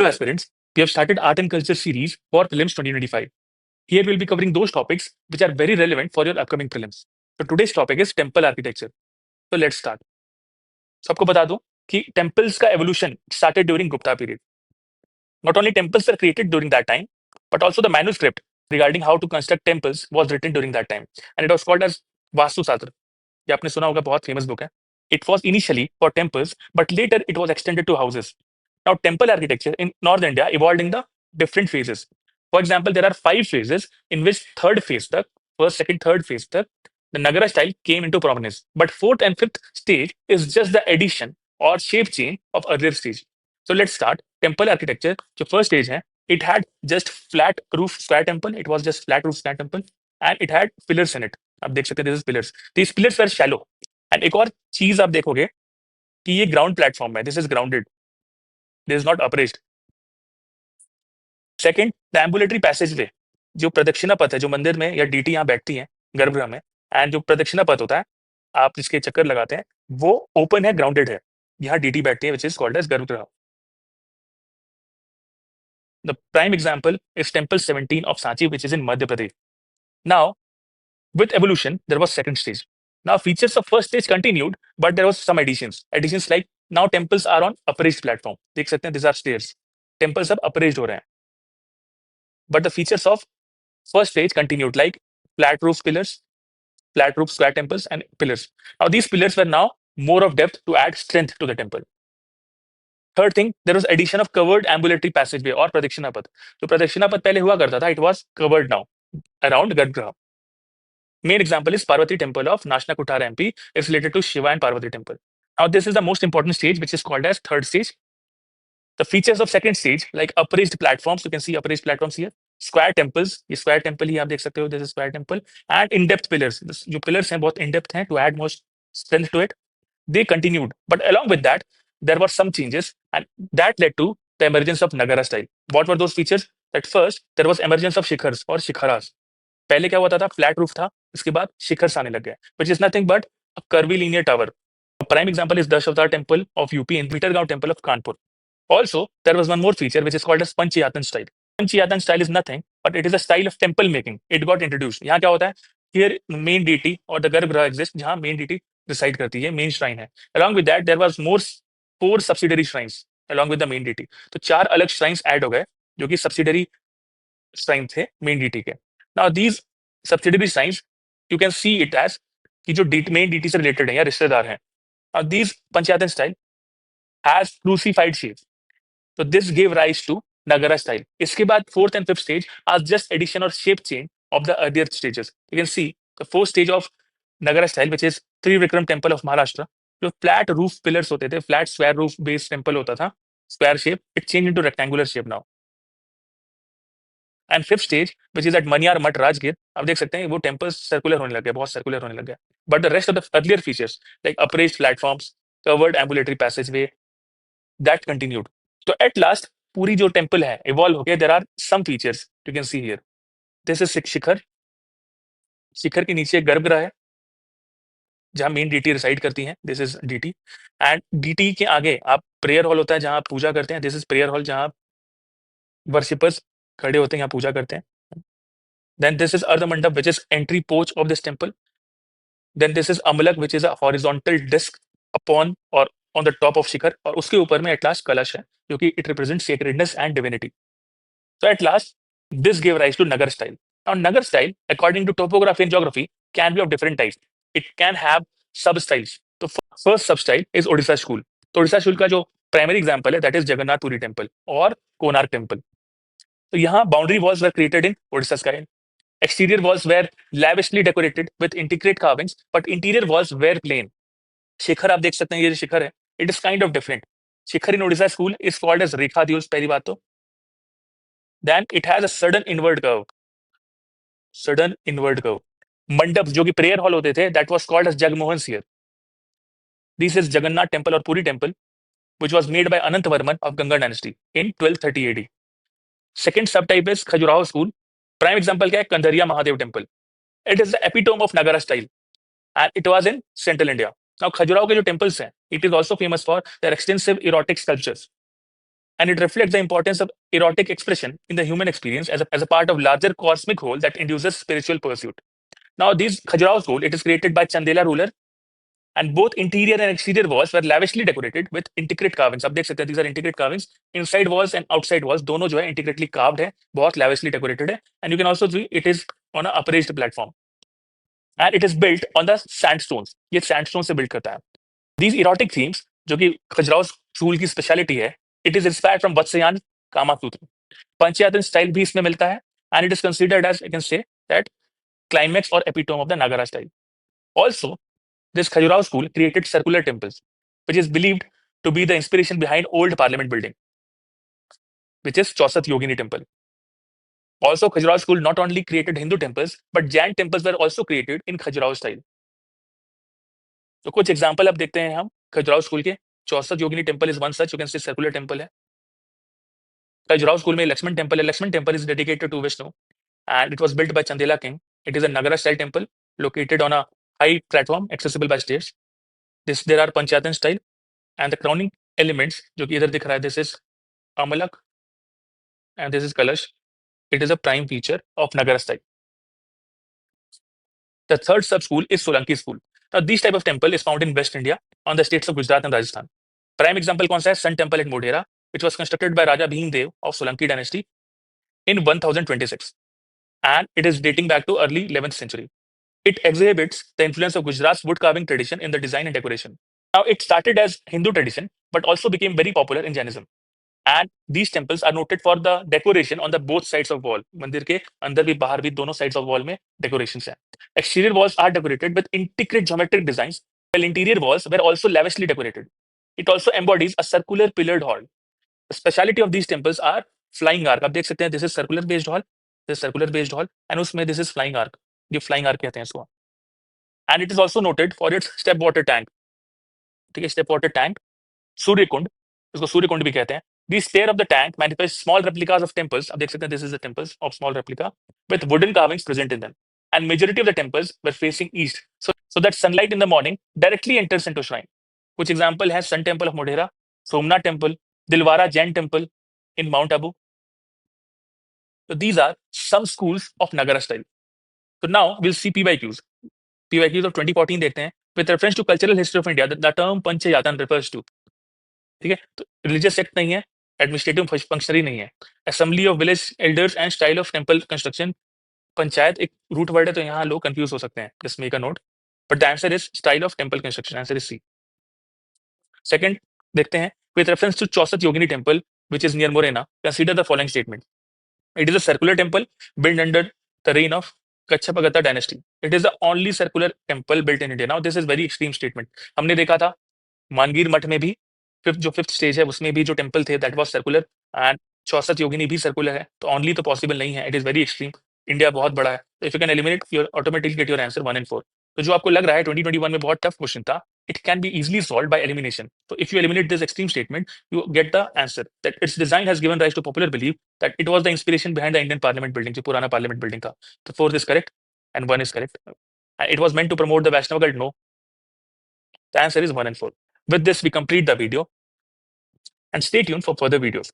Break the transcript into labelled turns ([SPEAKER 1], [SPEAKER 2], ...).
[SPEAKER 1] Hello aspirants, we have started Art and Culture series for prelims 2025. Here we'll be covering those topics which are very relevant for your upcoming prelims. So today's topic is temple architecture. So let's start. सबको बता दूं कि temples का evolution started during Gupta period. Not only temples were created during that time, but also the manuscript regarding how to construct temples was written during that time, and it was called as Vastu Sastra. ये आपने सुना होगा, बहुत famous book है. It was initially for temples, but later it was extended to houses. Now, temple architecture in North India evolved in the different phases. For example, there are 5 phases in which third phase, the first, second, third phase, the Nagara style came into prominence. But fourth and fifth stage is just the addition or shape change of earlier stage. So let's start. Temple architecture, the first stage hai, it had just flat roof square temple. It was just flat roof square temple, and it had pillars in it. आप देख सकते हैं, this is pillars. These pillars were shallow. And एक और चीज आप देखोगे कि ये ग्राउंड प्लेटफॉर्म है. This is grounded. This is not upraised. Second, the ambulatory passageway, जो प्रदक्षिणा पथ है, जो मंदिर में या डीटी यहाँ बैठती है गर्भगृह में, एंड जो प्रदक्षिणा पथ होता है, आप जिसके चक्कर लगाते हैं, वो ओपन है, ग्राउंडेड है. यहाँ डीटी बैठती है, विच इज कॉल्ड एज गर्भगृह. The prime example is temple 17 of Sanchi, which is in Madhya Pradesh. Now with evolution there was second stage. Now features of first stage continued, but there was some additions like now temples are on upraised platform. देख सकते हैं, these are stairs. Temples अब upraised हो रहे हैं. But the features of first stage continued, like flat roof pillars, flat roof square temples, and pillars. Now these pillars were now more of depth to add strength to the temple. Third thing, there was addition of covered ambulatory passageway or pradakshina path. जो pradakshina path पहले हुआ करता था, it was covered now around गर्भगृह. Main example is Parvati temple of Nashna Kutar MP. It's related to Shiva and Parvati temple. Now this is the most important stage, which is called as third stage. The features of second stage, like upraised platforms, you can see upraised platforms here. Square temples, ये square temple ही आप देख सकते हो, this is square temple, and in-depth pillars. जो pillars हैं बहुत in-depth हैं, to add more strength to it. They continued, but along with that, there were some changes, and that led to the emergence of Nagara style. What were those features? At first, there was emergence of shikhars or shikharas. पहले क्या होता था, flat roof था, इसके बाद शिखर्स आने लग गए, which is nothing but a curvilinear tower. A prime example is Dashavatara temple of UP and Bittergaon temple of Kanpur. Also, there was one more feature which is called as Panchayatan style. Panchayatan style is nothing but it is a style of temple making. It got introduced. यहाँ क्या होता है, here main deity or the गर्भगृह exists, जहाँ main deity reside करती है, main shrine है. Along with that, there was more 4 subsidiary shrines along with the main deity. तो 4 अलग shrines add हो गए, जो कि subsidiary shrine थे main deity के. Now these subsidiary shrines, you can see it as कि जो main deity से related है या रिश्तेदार हैं. Now these Panchayatan style has crucified shapes. So this gave rise to Nagara style. इसके बाद fourth and fifth stage are just addition or shape change of the earlier stages. You can see the fourth stage of Nagara style, which is Trivikram temple of Maharashtra. जो flat roof pillars होते थे, flat square roof based temple होता था, square shape, it changed into rectangular shape now. And fifth stage which is at Maniyar Math Rajgir, आप देख सकते हैं वो टेम्पल्स सर्कुलर होने लग गए, बहुत सर्कुलर होने लग गए. But the rest of the earlier features like upraised platforms, covered ambulatory passageway, that continued. तो एट लास्ट पूरी जो टेम्पल है इवॉल्व हो गया. There are some features you can see here. This is shikhar. शिखर के नीचे गर्भगृह है जहाँ मेन डीटी रिसाइड करती हैं. This is deity. And deity के आगे आप प्रेयर हॉल होता है जहाँ आप पूजा करते हैं. दिस इज प्रेयर हॉल जहाँ वर्शिपर्स खड़े होते हैं, यहाँ पूजा करते हैं. Then this is Ardha Mandap, which is entry porch of this temple. Then this is Amalak, which is a horizontal disc upon or on the top of Shikhar. और उसके ऊपर में at last कलश है, जो कि it represents sacredness and divinity. So at last, this gave rise to Nagar style. Now Nagar style, according to topography and geography, can be of different types. It can have sub styles. तो first sub style is Odisha school. तो Odisha school का जो primary example है, that is Jagannath Puri temple और Konark temple. तो यहाँ boundary walls were created in Odisha style. Exterior walls were lavishly decorated with intricate carvings, but interior walls were plain. शिखर आप देख सकते हैं, ये जो शिखर है, it is kind of different. Shikhar in Odisha school is called as Rekha Dyos, पहली बात तो. Then it has a sudden inward curve. Sudden inward curve. मंडप जो कि prayer hall होते थे, that was called as Jagmohan Seer. This is Jagannath temple or Puri temple, which was made by Anantvarman of Ganga dynasty in 1230 AD. Second subtype is Khajuraho school. Prime example क्या है, कंधरिया Mahadev temple. It is the epitome of Nagara style, and it was in central India. Now, Khajuraho के जो temples हैं, it is also famous for their extensive erotic sculptures. and it reflects the importance of erotic expression in the human experience as a part of larger cosmic whole that induces spiritual pursuit. Now, these Khajuraho school, it is created by Chandela ruler, and both interior and exterior walls were lavishly decorated with intricate carvings. आप देख सकते हैं, these are intricate carvings. Inside walls and outside walls, दोनों जो है intricately carved है, बहुत lavishly decorated है, and you can also see it is on a upraised platform, and it is built on the sandstones. ये sandstone से build करता है. These erotic themes, जो कि खजुराहो स्कूल की स्पेशलिटी है, it is inspired from Vatsyayan Kama Sutra. Panchayatan style भी इसमें मिलता है, and it is considered as, you can say, that climax or epitome of the Nagara style. Also, this Khajuraho school created circular temples, which is believed to be the inspiration behind old parliament building, which is Chausat Yogini temple. Also, Khajuraho school not only created Hindu temples, but Jain temples were also created in Khajuraho style. तो कुछ example अब देखते हैं हम Khajuraho school के. Chausath Yogini temple is one such, you can say circular temple है. Khajuraho school में Lakshman temple है. Lakshman temple is dedicated to Vishnu and it was built by Chandela king. It is a Nagara style temple located on a high platform accessible by stairs. There are Panchayatan style, and the crowning elements जो कि इधर दिख रहा है, this is Amalak and this is Kalash. It is a prime feature of Nagara style. The third sub school is Solanki school. Now this type of temple is found in West India on the states of Gujarat and Rajasthan. Prime example कौन सा है? Sun temple at Modhera, which was constructed by Raja Bhimdev of Solanki dynasty in 1026, and it is dating back to early 11th century. It exhibits the influence of Gujarat's wood carving tradition in the design and decoration. Now it started as Hindu tradition, but also became very popular in Jainism. And these temples are noted for the decoration on the both sides of wall. मंदिर के अंदर भी बाहर भी दोनों sides of wall में decorations हैं. Exterior walls are decorated with intricate geometric designs, while interior walls were also lavishly decorated. It also embodies a circular pillared hall. The speciality of these temples are flying arc. आप देख सकते हैं, this is circular based hall, this is circular based hall, and उसमें this is flying arc. ये flying arc कहते हैं इसको. And it is also noted for its step water tank. ठीक है, step water tank, सूर्य कुंड, इसको सूर्य कुंड भी कहते हैं. These pair of the tank manifest small replicas of temples. आप देख सकते हैं, this is the temples of small replica with wooden carvings present in them. And majority of the temples were facing east, so that sunlight in the morning directly enters into shrine. कुछ example है Sun Temple of Modhera, Somnath Temple, Dilwara Jain Temple in Mount Abu. So these are some schools of Nagara style. So now we'll see PYQs. PYQs of 2014 देखते हैं. With reference to cultural history of India, the term Panchayatan refers to, ठीक है, तो religious sect नहीं है, administrative functionary नहीं है. Assembly of village elders and style of temple construction. Panchayat एक रूट वर्ड है, तो यहाँ लोग कंफ्यूज हो सकते हैं. Just make a note, but the answer is style of temple construction. Answer is C. Second देखते हैं, with reference to Chausath Yogini temple which is near Morena, consider the following statement. It is a circular temple built under the reign of Kachapagata dynasty. It is the only circular temple built in India. Now this is very extreme statement. हमने देखा था मानगीर मठ में भी fifth stage है, उसमें भी जो टेम्पल थे दैट वाज सर्कुलर, एंड चौसठ योगिनी भी सर्कुलर है. तो ओनली तो पॉसिबल नहीं है, it is very extreme. India बहुत बड़ा है, तो if you can eliminate your automatically get your answer 1 and 4. तो जो आपको लग रहा है 2021 में बहुत टफ क्वेश्चन था, it can be easily solved by elimination. So if you eliminate this extreme statement, you get the answer that its design has given rise to popular belief that it was the inspiration behind the Indian Parliament building, जो पुराना Parliament building था. So 4 is correct and 1 is correct. And it was meant to promote the Vaishnava cult. No, the answer is 1 and 4. With this, we complete the video, and stay tuned for further videos.